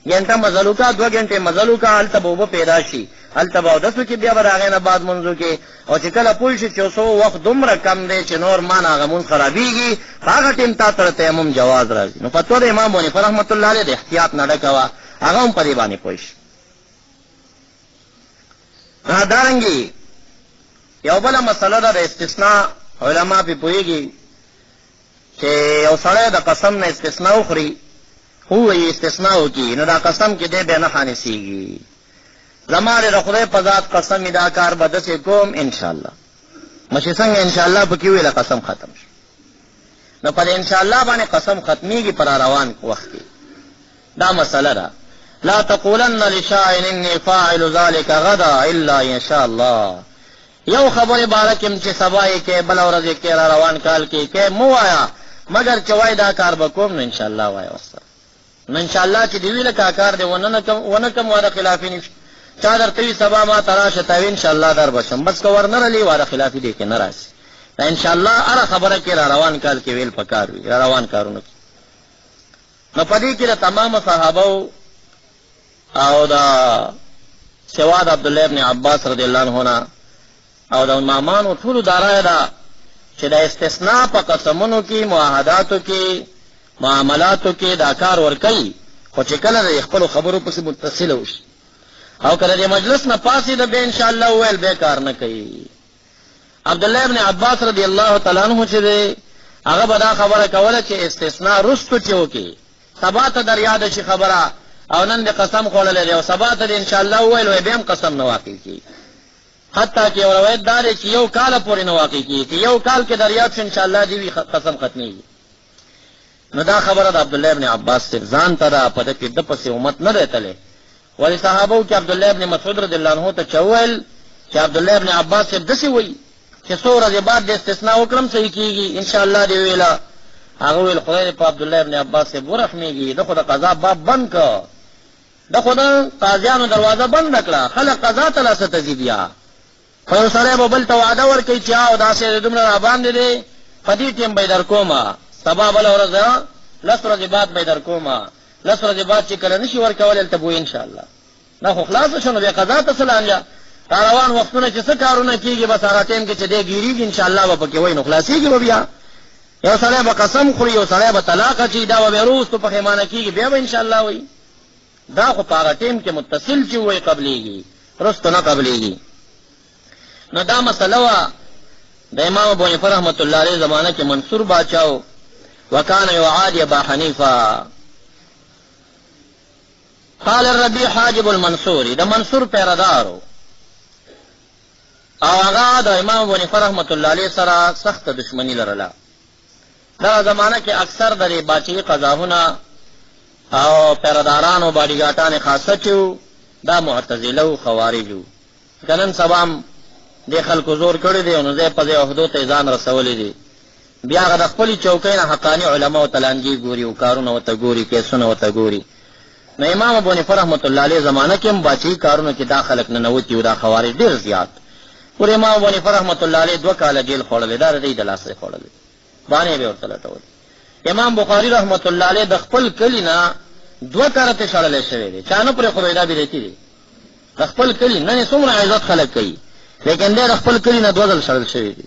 ګنټه مزل وکړه، 2 ګنټې مزل وکړه، هلته به اوبه پیدا شي، هلته به اودس وکړې، بیا به د هغې نه بعد مونځ وکړې. او چې کله پوه شي چې اوس وخت دومره کم دی چې نور ما نه هغه مونځ خرابېږي، په هغه ټیم تا ته د تیمم جواز راځي. نو فتوا د امام ابو حنیفه رحمت الله علیه د احتیاط نه ډکه وه، هغه هم په دې باندې پوه شي. دارنګې یو بله مسله ده د استثناء، علما پې پوهېږي چې یو سړی د قسم نه استثناء وخوري، ووایي استثناء وکړي، نو دا قسم کې دی بیا نه خانسېږي. زما د خدای په ذات قسم مې دا کار به داسې کوم انشاءالله، مشي څنګه انشاءالله پکې ویله قسم ختم شو. نو په دې انشاءالله باندې قسم ختمیږي پر روان وخت کې. دا مسله ده. لا تقولن لشاعر انی فاعل ذلك غدا الا ان شاء الله. یو خبرې باره کې چې سبا یې کې، بله ورځ یې کې، را روان کال کې مو وایه، مګر چې وایي دا کار به کوم، نو انشاءالله وایه ورسره. نو انشاءالله چې دې ویله کا کار دې ونه کم، واده خلافي نه شي. چا درته وي سبا ما ته راشه، ته وایي انشاءالله در به شم، بس که ورنه رالي واده خلافي دې کې نه راشي. ان شاء الله هر خبره کې را روان کال کې ویل پکار وي، را روان کارونه. نو پدې کې د تمام صحابه او دا سواد عبد الله ابن عباس رضی الله عنه او د امامانو ټول دارای دا چې د استثناء په قسمونو کې، معاهداتو کې، معاملاتو کې دا کار ور کوي، خو چې کله د خپل خبرو پسې متصل وشي او کله د مجلس نه پاسې د به ان شاء الله ویل به کار نه کوي. عبد الله ابن عباس رضی الله تعالی عنہ چې هغه به دا خبره کوله چې استثناء رستو چې وکي، سبا ته در یاد شي خبره او نن د قسم خوړلې او سبا ته ان شاء الله ویل وي به هم قسم نه واقع کی، حتی چې روایت دار چې یو کال پورې نه واقع کی، چې یو کال کې در یاد شي ان شاء الله دی قسم ختمي. نو دا خبره د عبد الله ابن عباس سے ځان ته دا پته کې د پسې امت نه راتله، ولی صحابو کې عبد الله ابن مسعود رضی الله عنه ته چویل چې عبد الله ابن عباس سے دسی وی چې څو ورځې بعد د استثناء وکړم صحیح کیږي ان شاء الله دی ویلا. هغه ویل خدای په عبد الله ابن عباس سے ورحمېږي، د خدای قضا باب بند کړ، د خدای قاضیانو دروازه بند کړه، خلک قضا ته لاس ته بیا خو یو سړی به بل ته وعده ورکوي چې او داسې دومره را باندې دی په دې ټیم به در کومه، سبا بله ورځ لس ورځې بعد به در کومه، لس ورځې بعد چې کله نشي ورکولی هلته به ان شاء الله. دا خو خلاصه شو، نو بیا قضا ته څه لانجه، روان وختونه چې څه کارونه کېږي بس هغه ټیم کې چې دی ګیرېږي ان شاء الله به پکې وایي نو خلاصېږي به بیا. یو سړی به قسم خوري، یو سړی به طلاق اچي، دا به بیا وروستو پښیمانه کېږي، بیا به ان شاء الله وایي. دا خو په هغه ټیم کې متصل چې وایي قبلېږي، وروستو نه قبلېږي. نو دا مسله وه د امام ابو حنیفه رحمت الله علیه زمانه کې منصور باچاو وکانه یعادی ابا حنیفه. قال الربیع حاجب المنصوری، د منصور پیردارو او هغه د امام ابو حنیفه رحمت الله علیه سره سخت دشمنی لرله. دا زمانه کې اکثر د باچی قضاهونه او پیرداران او باډیګاټان خاصه چې دا معتزله او خوارج وو. کنن سبام د خلکو زور کړی دی نو زه په دې عہدو ته ځان رسولې دي، بیا هغه د خپل چوکۍ نه حقانی علما او تلانجی ګوري او کارونه وته ګوري، کیسونه وته ګوري. نو امام ابو حنیفه رحمت الله علیه زمانه کې هم باچی کارونه کې داخلك نه نوتی او دا خوارج ډیر زیات. ور امام ابو حنیفه رحمت الله علیه 2 کال جیل خوړل، دا د لاسه خوړل، باندې به ورته لټول. امام بخاری رحمت الله علیه د خپل کلی نه 2 کارته شړل شوی دی، چانه پر خدای دا بیرتی دی، د خپل کلی نه څومره عزت خلک کوي، لیکن د خپل کلی نه 2 ځل شړل شوی دی.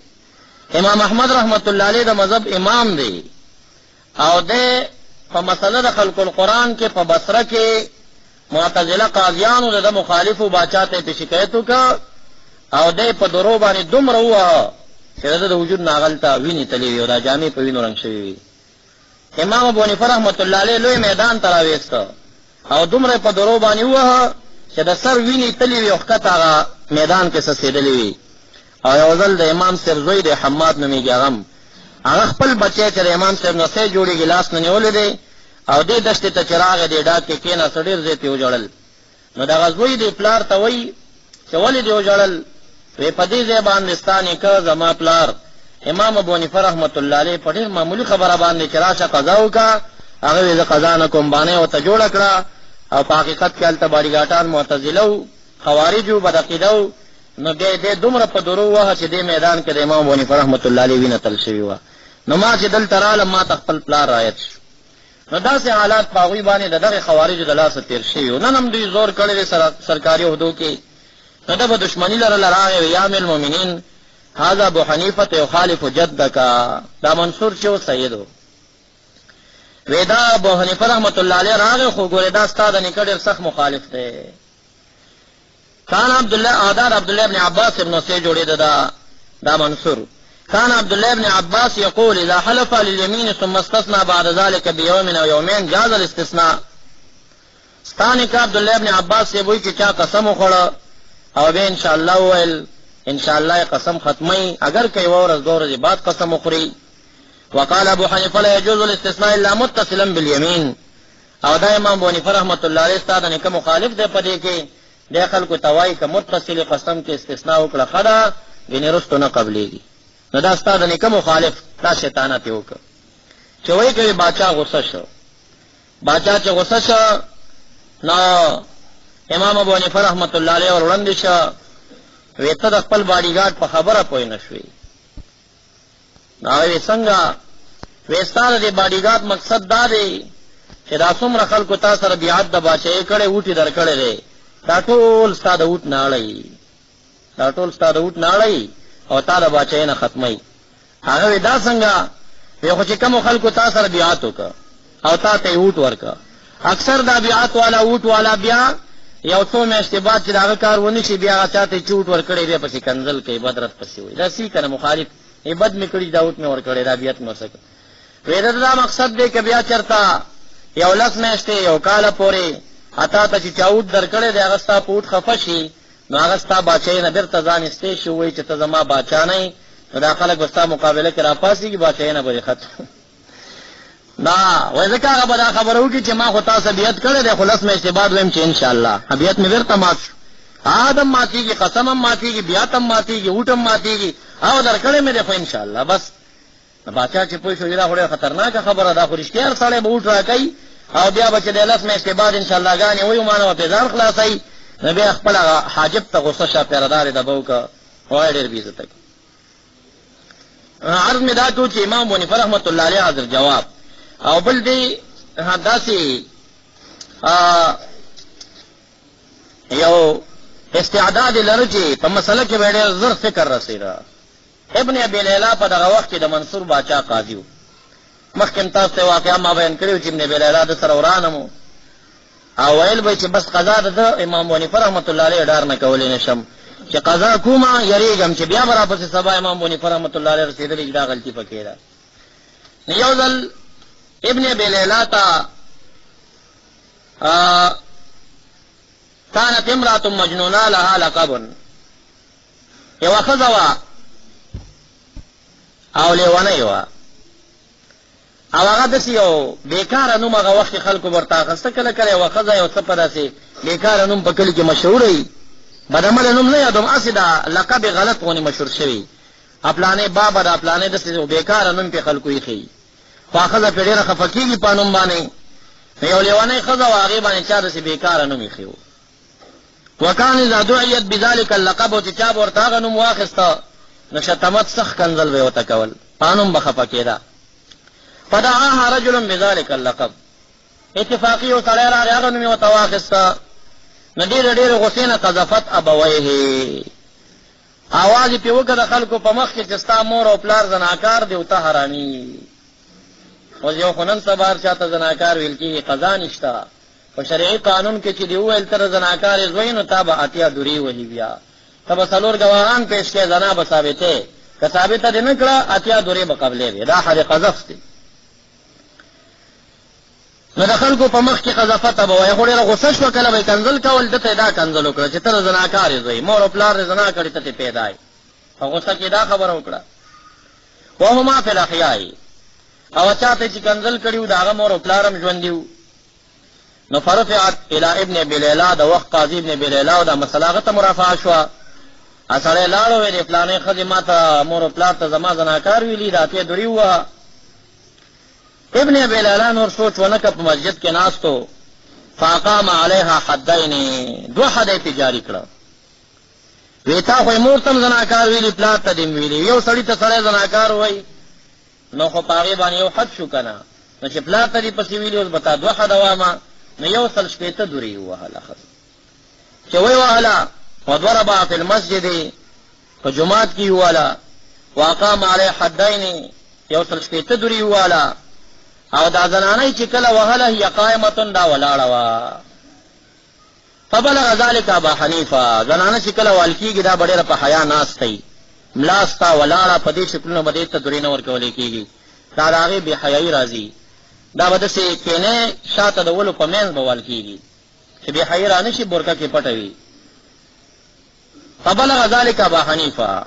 امام احمد رحمت الله علیه د مذهب امام دی او د په مسله د خلق القرآن کې په بصره کې معتزله قاضیانو د مخالفو باچاته په شکایت وکړه او د په درو باندې دومره وه چې د وجود ناغلته ویني تللی او دا جامې په وینو رنګ شوی وي. امام ابو حنیفه رحمت الله علیه لوی میدان ته راویسته او دومره په درو باندې وه چې د سر ویني تللی وي او ښکته هغه میدان کې سسېدلی وي. او یو ځل د امام صاحب زوی د حماد نومیږي هغه خپل بچی چې د امام صاحب نسې جوړېږي لاس نه نیولی دی او دې دشتې ته چې راغی دی ډاک کې کېناسته ډېر ځای ته وژړل. نو دغه زوی د پلار ته وایي چې ولې دې وژړل؟ وی په دې ځای باندې ستا نیکه زما پلار امام ابو حنیفه رحمت الله علیه په ډېر معمولي خبره باندې چې راشه قضا وکړه، هغه وی زه قضا نه کوم، باندې ورته جوړه کړه او په حقیقت کې هلته باډیګاټان معتزله وو، خوارج وو، بدعقیده وو. نو بیا دې دومره په درو وه چې دې میدان کې د امام ابو حنیفه رحمت الله علیه وینه تل شوې وه. نو ما چې دلته رالم ما ته خپل پلار رایت شو. نو داسې حالات په هغوی باندې د دغې خوارجو د لاسه تېر شوي وو. نن هم دوی زور کړی دی سرکاري عهدو کې، نو ده به دشمني لرله راغی یا ام المؤمنین هذا ابو حنیفه یخالف جدک، دا منصور چې و سید و. وی دا ابو حنیفه رحمت الله علیه راغی خو ګورې دا ستا د نیکه ډېر سخت مخالف دی. کان عبدالله ابن عباس ابن سی جوړېده دا منصور. كان عبد الله بن عباس يقول إذا حلف لليمين ثم استثنى بعد ذلك بيوم أو يومين جاز الاستثناء. ستاني کا عبد الله بن عباس سے وہی کہ چا قسم خوړه او به ان شاء الله ویل ان شاء الله قسم ختمي اگر کوي ورځ 2 ورځې بعد قسم خوري. وقال ابو حنیفه لا يجوز الاستثناء الا متصلا باليمين. او دا امام ابو حنیفه رحمت الله علیه ستاسو نه کوم مخالف دی پدې کې د خلکو توای ک متصل قسم کې استثناء وکړه خدا غنی رستو نه قبليږي. نو دا ستاسو نه کوم مخالف دا شیطانه ته وکړه چې وایي کوي باچا غصه شو. باچا چې غصه شو نو امام ابو حنیفه رحمت الله علیه وړاندې شو وی ته د خپل باډیګارد په خبره پوه نه شوې. هغه څنګه وستاره د باډیګارد مقصد دا دی چې دا څومره خلکو تا سره بیعت د بادشاہي کړې وټي درکړې دی دا ټول ستا د وټ نه اړوي دا ټول ستا د وټ نه اړوي او تا د بادشاہي نه ختموي هغه دا څنګه وی خو چې کوم خلکو تا سره بیعت وکړه او تا ته وټ ورکړه اکثر دا بیعت والا وټ والا بیا یو څو میاشتې بعد چې داغه کار ونه شي بیا هغه چاته چوټ ورکړی بیا پسې کنزل کوي بدرت پسې وي دا سی کنه مخالف ای بد مې کړي دا وټ مې ورکړی دا بیعت مې وسکه وی دا مقصد دی که بیا چرته یو لس میاشتې یو کاله پورې اتا ته چې چاوټ درکړی دی هغه ستا په وټ خفه شي نو هغه ستا باچایي نه بیرته ځان ایستی شي وایي چې ته زما باچا نه یې نو دا خلک به ستا مقابله کې راپاسېږي باچایي نه به یې ختم دا وای ځکه هغه به دا خبره وکړي چې ما خو تاسو بیعت کړی دی خو لس میاشتې بعد وایم چې انشاءالله بیعت مې بیرته مات شو آدم ماتېږي قسم هم ماتېږي بیعت هم ماتېږي وټ هم ماتېږي او درکړی مې دی خو انشاءالله بس باچا چې پوه شو دا خو ډېره خطرناکه خبره ده خو رښتیا سړی به وټ راکوي او بیا به چې د لس میاشتې بعد انشاءالله ګانې وایو ما نه به ځان خلاصوي نو بیا خپل حاجب ته غصه شه پیردار یې دبه وکړه وایي ډېر بېعزته کړي عرض مې دا کړو چې امام ابو حنیفه رحمت الله علیه حاضر جواب او بل دی داسې یو استعداد لري چې په مسله کې به ډېر زر فکر رسېده ابن ابي لیلا په دغه وخت کې د منصور باچا قاضي و مخکې تاسو ته واقعا ما بیان کړی چې ابن ابي لیلا د سره ورانم او ویل به چې بس قضا د امام ابو حنیفه رحمت الله علیه ډار نه کولی نشم چې قضا کومه یریږم چې بیا به راپسې سبا امام ابو حنیفه رحمت الله علیه رسېدلی دا غلطي پکې ده یو ځل ابن ابي ليلى كانت امرأة مجنونة لها لقب یو خزوا او لیوانه وا او هغه داسې یو بیکاره نوم هغه وخت خلکو ورته اخیسته کله کله یوه ښځه یو څه په داسې بیکاره نوم په کلي کې مشهور وي بدعمله نوم نه یادوم هسې دا لقب غلط غونې مشهور شوي پلانې بابه دا پلانې داسې بیکاره نوم پې خلکو ایښي خو ښځه پې ډېره خفه کېږي په نوم باندې نو یو لیونۍ ښځه وه هغې باندې چا داسې بیکاره نوم ایښی و وکان اذا دعیت بذلک اللقب او چې چا به ورته هغه نوم واخېسته نو شتمت سخت کنزل به یې ورته کول په نوم به خفه کېده فدعاها رجل بذلک اللقب اتفاقي یو سړی راغی هغه نوم یې ورته واخېسته نو ډېرې ډېرې غوسې نه قذفت ابویه اواز یې پې وکړه د خلکو په مخ کې چې ستا مور او پلار زناکار دی او ته حرامي اوس یو خو نن سبا هر چاته زناکار ویل کېږي قضا نشته په شرعي قانون کې چې دې وویل ته زناکار یې زوی نو تا به اتیا دورې وهي بیا ته به څلور ګواهان پېښ کړې زنا به ثابتې که ثابته دې نه کړه اتیا دورې به قبلې وې دا حد قذف دی نو د خلکو په مخ کې قذفه ته به وایي خو ډېره غوسه شوه کله به یې کنزل کول ده ته یې دا کنزل وکړه چې ته د زناکار یې زوی مور او پلار دې زنا کړې ته ترې پیدا یې په غوسه کې دا خبره وکړه وهما فی الاحیاء او چاته چې کنزل کړي و د هغه مور او پلار هم ژوندي وو نو فرفعت الى ابن ابي ليلى د وخت قاضي ابن ابي ليلى او دا مسله هغه ته مرافعه شوه سړی لاړ ویې د فلانې ښځې ما ته مور او پلار ته زما زناکار ویلي د اتې دورې ووهه ابن ابي ليلى نور سوچ ونه کړ په مسجد کې ناست و فاقام علیها حدین دوه حد یې پې جاري کړه وی تا خو یې مور ته هم زناکار ویلي پلار ته دې ویلي یو سړي ته سړی زناکار وایي نو خو په هغې باندې یو حد شو که نه نو چې پلار ته دې پسې ویلي اوس به تا دوه حده وامه نو یو سل شپېته دورې یې ووهله ښځه چې ویې وهله وضربها فی المسجد په جومات کې یې ووهله واقام علیه حدین یو سل شپېته دورې یې ووهله او دا زنانۍ چې کله وهله هي قائمتن دا ولاړه وه فبلغ ذلک ابا حنیفه زنانه چې کله وهل کېږي دا به ډېره په حیا ناستی ملا ستا ولاړه په دې شکلونه به دې ته دورې نه ورکولی کېږي دا د هغې بې حیایي راځي دا به داسې کینې شاته د ولو په منځ به وهل کېږي چې بې حیایي را نه شي بورکه کې پټه وي فبلغ ذلک ابا حنیفه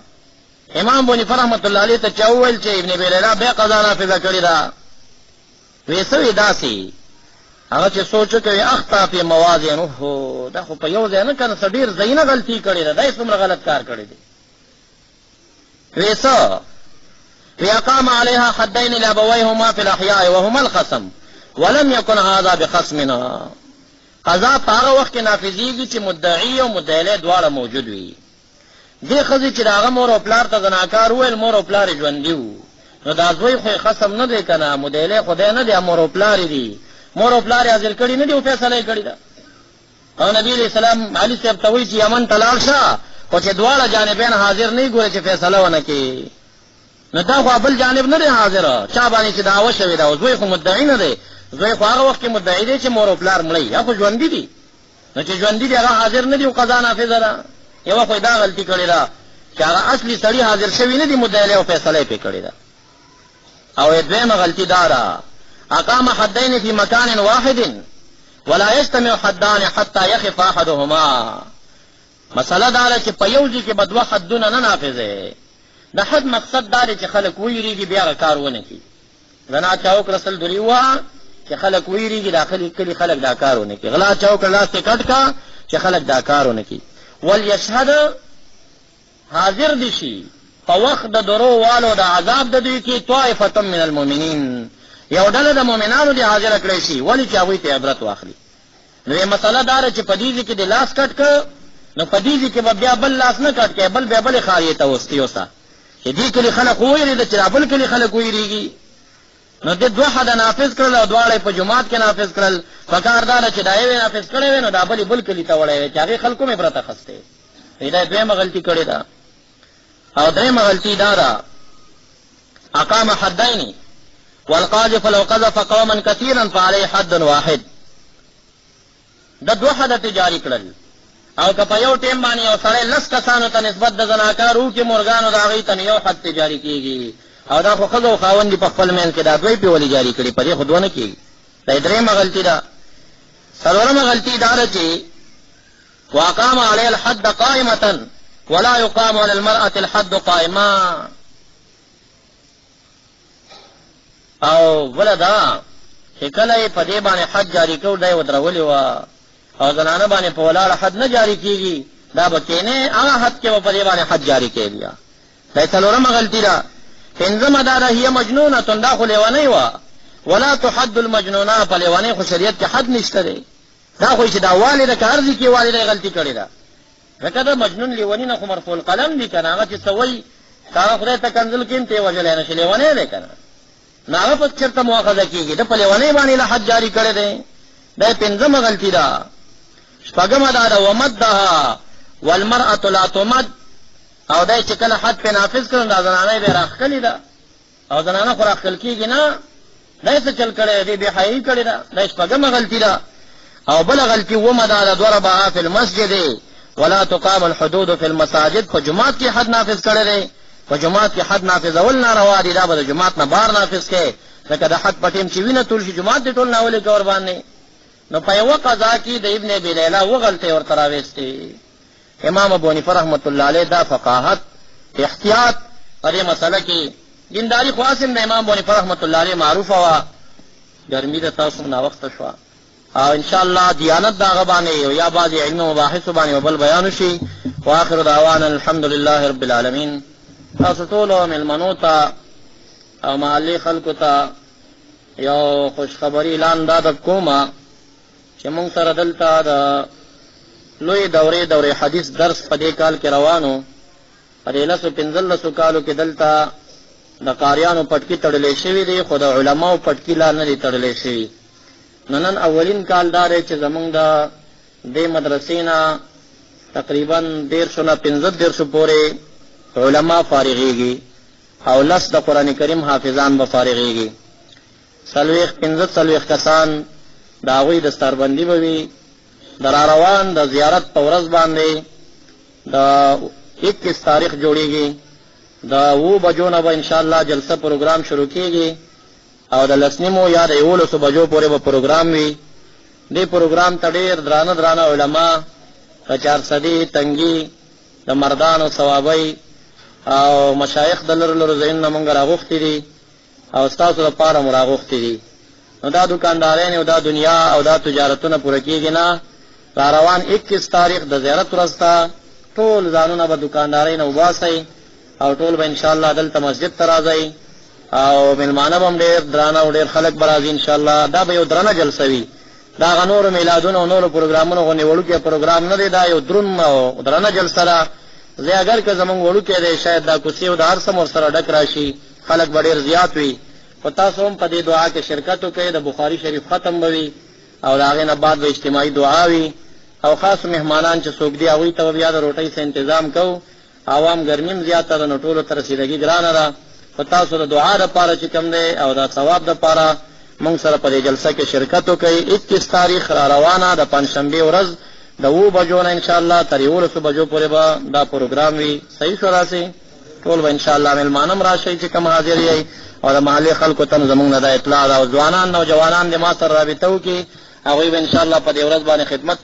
امام ابو حنیفه رحمت الله علیه ته چا وویل چې ابن ابي ليلى بیا قضا نافظه کړې ده وی څه وي داسې هغه چې سوچ کوي اخطا فی مواضع اوهو دا خو په یو ځای نه که نه څه ډېر ځایونه غلطي کړې ده دا یې څومره غلط کار کړی دی وی څه وی اقام علیها حدین لابویهما فی الاحیاء وهما الخصم ولم یکن هذا بخصمنا قضا په هغه وخت کې نافظېږي چې مدعي او مدعی دواړه موجود وي دې ښځې چې د هغه مور او پلار ته زناکار وویل مور او پلار یې ژوندي وو نو دا زوی خو قسم نه دی کنه مودیله خدای نه دی مور او پلار دی مور او پلار حاضر کړي نه دی او فیصله کړی دا او نبی علیہ السلام علي صاحب ته وی چې یمن تلار شه او چې دواړه جانبین حاضر نه ګوري چې فیصله ونه کوي نو دا خو بل جانب نه دی حاضر چا باندې چې دعوه شوی دا زوی خو مدعی نه دی زوی خو هغه وخت کې مدعی دی چې مور او پلار مړی یا خو ژوند دي نو چې ژوند دي هغه حاضر نه دی او قضا نافذ ده یو خو دا غلطی کړی دا چې هغه اصلي سړی حاضر شوی نه دی مدعی او فیصله پې کړی دا او دویمه غلطی دارا اقام حدین فی مکان واحد ولا يجتمع حدان حتى يخف احدهما مسله دا چې په یو ځای کې بدوه حدونه نه نافذه د حد مقصد دا چې خلک ویریږي بیا کار ونه کوي غنا چاوک رسول دوری وا چې خلک ویریږي داخلي کلی خلک دا کار ونه کوي غلا چاوک لاس ته کټ کا چې خلک دا کار ونه کوي وليشهد حاضر دي شي په وخت د درو والو د عذاب د دوی کې طائفه من المؤمنین یو ډله د مؤمنانو دی حاضر کړی شي ولی چې هغه ته عبرت واخلي نو مسله دا چې په دې کې د لاس کټ ک نو په دې کې بیا بل لاس نه کټ کې بل خاریه ته وستیوسا چې دې کلی خلک وایي د چرابل کلی خلک وایيږي نو د دوه حد نافذ کړل او دواړه په جمعات کې نافذ کړل فکردار چې دایو نافذ کړي نو دا بل کلی ته وړي چې هغه خلکو مې برته خسته دا دویمه غلطی کړې ده او دریمه غلطی دا اقام حدین والقاذف لو قذف قوما كثيرا فعليه حد واحد د دوه حد جاری کړل او که په یو ټیم باندې یو سړی لس کسانو ته نسبت د زناکارو کې مرغانو د هغې ته یو حد جاری کېږي او دا خو ښځه او خاوند دي په خپل منځ کې دا دوی پې ولې جاری کړي په دې خو دوه نه کېږي دا درېیمه غلطي ده څلورمه غلطي دا ده چې واقام علیه الحد قائمة ولا يقام على المرأة الحد قائما او بلدا چې کله یې په دې باندې حد جاری کړو دی ودرولې وه او زنانه باندې په ولاړه حد نه جاری کیږي دا به کینې هغه حد کې به په دې باندې حد جاری کېږي دا څلورمه غلطي ده پنځمه دا ده هي مجنونه دا خو لیونۍ وه ولا تحد المجنونه په لیونۍ خو شریعت کې حد نشته دی دا خو چې دا والده که ارضي کې والده غلطي کړې ده ځکه دا مجنون لیوني نه خو مرفوع القلم دي که نه هغه چې څه وایي هغه خدای ته کنځل کیم ته یې وژلی نه شي لیونی دی که نه نو هغه په چېرته مؤاخذه کېږي ده په لیونۍ باندې له حد جاری کړی دی دا پنځمه غلطي ده شپږمه دا ده ومدها والمرأة لا تمد او دا چې کله حد پې نافظ کړل دا زنانه یې بیا راښکلې ده او زنانه خو راښکل کېږي نه دا یې څه چل کړی دی بېحیایي کړې ده دا شپږمه غلطي ده او بله غلطي اومه دا ده ضربها فی المسجد ولا تقام الحدود في المساجد په جماعت کې حد نافظ کړی دی په جماعت کې حد نافظول ناروا دي دا به د جماعت نه بار نافظ کې ځکه د حد په ټیم چې وینه ټول شي جماعت دې ټول ناولې کې ور باندې نو په یوه قضا کې د ابن ابي لیلا وغلطۍ ورته راویستې امام ابو حنیفه رحمت الله علیه دا فقاهت احتیاط په دې مسله کې دینداري خو اصل د امام ابو حنیفه رحمت الله علیه معروفه وه ګرمي د تاسو ناوخته شوه او ان شاء الله دیانت دا هغه باندې یا بعضې علم مباحثو باندې بل بیان شي واخر دعوانا الحمد لله رب العالمین تاسو ټولو مېلمنو ته او محلي خلکو ته یو خوشخبري اعلان دا د کومه چې موږ سره دلته د لوی دورې حدیث درس په دې کال کې روانو په دې لسو پنځلسو کالو کې دلته د قاریانو پټکي تړلی شوي دي خو د علماو پټکي لا نه دي تړلی شوي نن اولین کال دا دی چې زمونږ د دې مدرسې نه تقریبا 150 نه 15 پورې علما فارغېږي او لس د قرآن کریم حافظان به فارغېږي 15 کسان د هغوی دستاربندي به وي د راروان د زیارت په ورځ باندې د 21 تاریخ جوړېږي د 7 بجو نه به انشاءالله جلسه پروګرام شروع کېږي او د لسنیمو یا د 11 بجو پورې به پروګرام وي دې پروګرام ته ډېر درانه علما د چارسدي تنګي د مردانو ثوابۍ او مشایخ د لرو ځایونو نه موږ راغوښتي دي او ستاسو لپاره مو راغوښتي دي نو دا دکانداران او دا دنیا او دا تجارتونه پوره کېږي نه را روان 21 تاریخ د زیارت ورځ ته ټول ځانونه به دکاندارۍ نه وباسئ او ټول به انشاءالله دلته مسجد ته راځئ او مېلمانه به هم ډېر درانه او ډېر خلک به راځي انشاءالله دا به یو درنه جلسه وي دا هغه نورو میلادونو او نورو پروګرامونو غوندې وړوکی پروګرام نه دی دا یو دروند او درنه جلسه ده زه اگر که زمونږ وړوکی دی شاید دا کوڅې او د هر څه ورسره ډک راشي خلق به ډېر زیات وي. خو تاسو هم په دې دعا کې شرکت وکړئ. د بخاري شریف ختم به وي او د هغې نه بعد به اجتماعي دعا وي او خاص مهمانان چې څوک دي هغوی ته به بیا د روټۍ څه انتظام کوو. عوام ګرمیم زیاته ده نو ټولو ته رسیدګي ګرانه ده. خو تاسو د دعا دپاره چې کوم دی او د ثواب دپاره موږ سره په دې جلسه کې شرکت وکړئ. 21 تاریخ را روانه د پنجشنبې ورځ د 7 بجو نه انشاءالله تر 11 بجو پورې به دا پروګرام وي. صحیح شو راسئ ټول به انشاءالله مېلمانه هم راشئ چې کوم حاضر یئ او د محلې خلکو ته زموږ نه دا اطلاع ده او ځوانان نوجوانان د ما سره رابطه وکړي هغوی به انشاءالله په دې ورځ باندې خدمت